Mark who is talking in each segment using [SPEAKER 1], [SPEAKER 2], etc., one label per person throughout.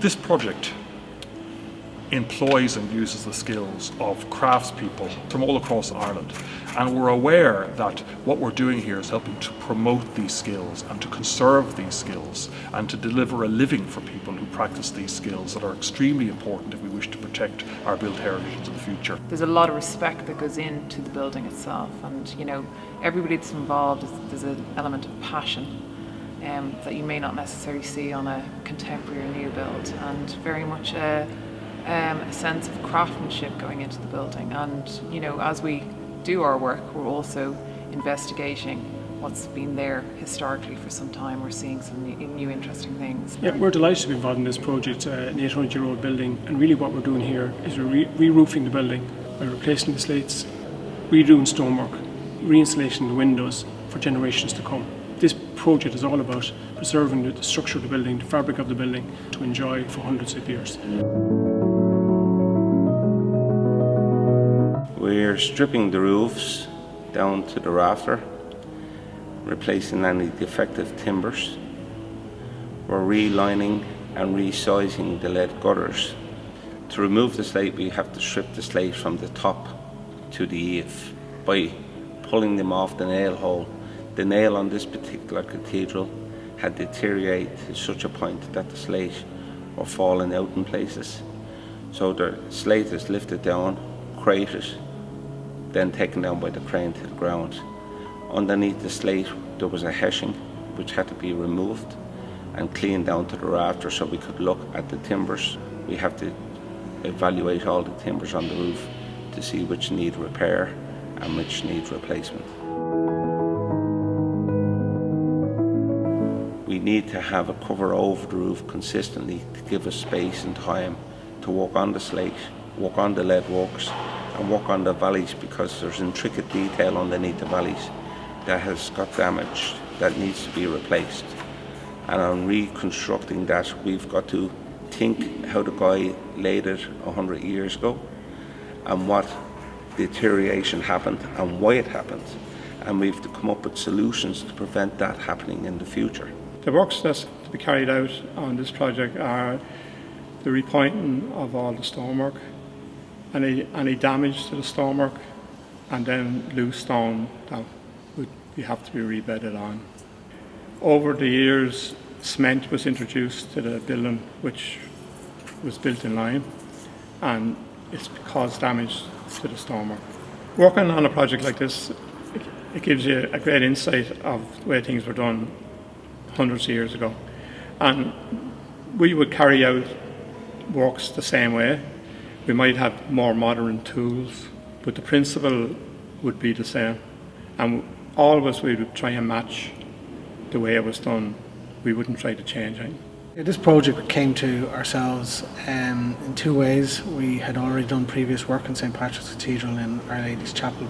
[SPEAKER 1] This project employs and uses the skills of craftspeople from all across Ireland, and we're aware that what we're doing here is helping to promote these skills and to conserve these skills and to deliver a living for people who practice these skills that are extremely important if we wish to protect our built heritage into the future.
[SPEAKER 2] There's a lot of respect that goes into the building itself, and everybody that's involved, there's an element of passion that you may not necessarily see on a contemporary or new build, and very much a sense of craftsmanship going into the building. And as we do our work, we're also investigating what's been there historically for some time. We're seeing some new interesting things.
[SPEAKER 3] Yeah, we're delighted to be involved in this project, an 800-year-old building, and really what we're doing here is we're re-roofing the building by replacing the slates, redoing stonework, reinstallation of the windows for generations to come. This project is all about preserving the structure of the building, the fabric of the building, to enjoy for hundreds of years.
[SPEAKER 4] We're stripping the roofs down to the rafter, replacing any defective timbers. We're relining and resizing the lead gutters. To remove the slate, we have to strip the slate from the top to the eave by pulling them off the nail hole. The nail on this particular cathedral had deteriorated to such a point that the slate were falling out in places. So the slate is lifted down, crated, then taken down by the crane to the ground. Underneath the slate there was a heshing which had to be removed and cleaned down to the rafter so we could look at the timbers. We have to evaluate all the timbers on the roof to see which need repair and which need replacement. We need to have a cover over the roof consistently to give us space and time to work on the slate, work on the lead works, and work on the valleys, because there's intricate detail underneath the valleys that has got damaged that needs to be replaced. And on reconstructing that, we've got to think how the guy laid it 100 years ago and what deterioration happened and why it happened. And we've to come up with solutions to prevent that happening in the future.
[SPEAKER 3] The works that's to be carried out on this project are the repointing of all the stonework, any damage to the stonework, and then loose stone that would have to be rebedded on. Over the years, cement was introduced to the building, which was built in lime, and it's caused damage to the stonework. Working on a project like this, it gives you a great insight of the way things were done hundreds of years ago. And we would carry out works the same way. We might have more modern tools, but the principle would be the same. And always we would try and match the way it was done. We wouldn't try to change anything.
[SPEAKER 5] This project came to ourselves in two ways. We had already done previous work in St. Patrick's Cathedral in Our Lady's Chapel.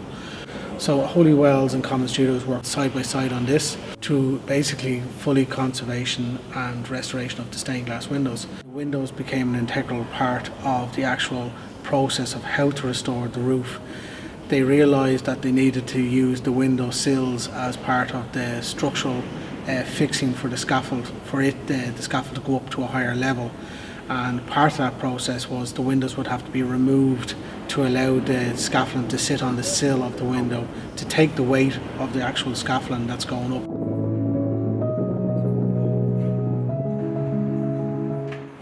[SPEAKER 5] So Holy Wells and Common Studios worked side by side on this to basically fully conservation and restoration of the stained glass windows. The windows became an integral part of the actual process of how to restore the roof. They realised that they needed to use the window sills as part of the structural fixing for the scaffold, for the scaffold to go up to a higher level. And part of that process was the windows would have to be removed to allow the scaffolding to sit on the sill of the window, to take the weight of the actual scaffolding that's going up.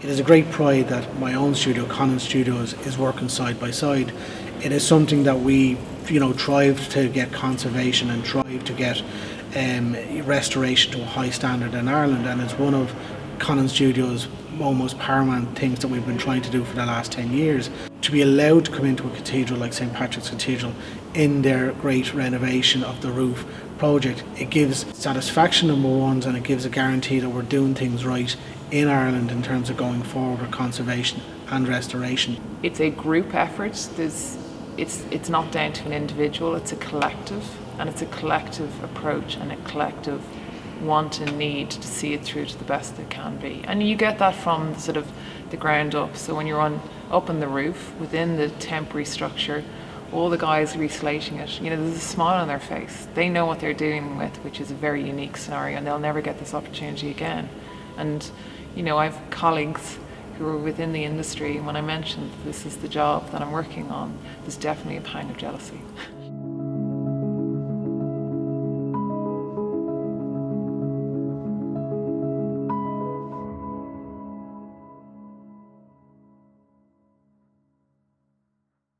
[SPEAKER 5] It is a great pride that my own studio, Conan Studios, is working side by side. It is something that we, strive to get conservation and strive to get restoration to a high standard in Ireland, and it's one of Conan Studios' almost paramount things that we've been trying to do for the last 10 years. To be allowed to come into a cathedral like St. Patrick's Cathedral in their great renovation of the roof project, it gives satisfaction, number one, and it gives a guarantee that we're doing things right in Ireland in terms of going forward with conservation and restoration.
[SPEAKER 2] It's a group effort. It's not down to an individual, it's a collective, and it's a collective approach and a collective want and need to see it through to the best it can be. And you get that from sort of the ground up. So when you're up on the roof within the temporary structure, all the guys reslating it, there's a smile on their face. They know what they're dealing with, which is a very unique scenario, and they'll never get this opportunity again. And, you know, I have colleagues who are within the industry, and when I mentioned this is the job that I'm working on, there's definitely a pang of jealousy.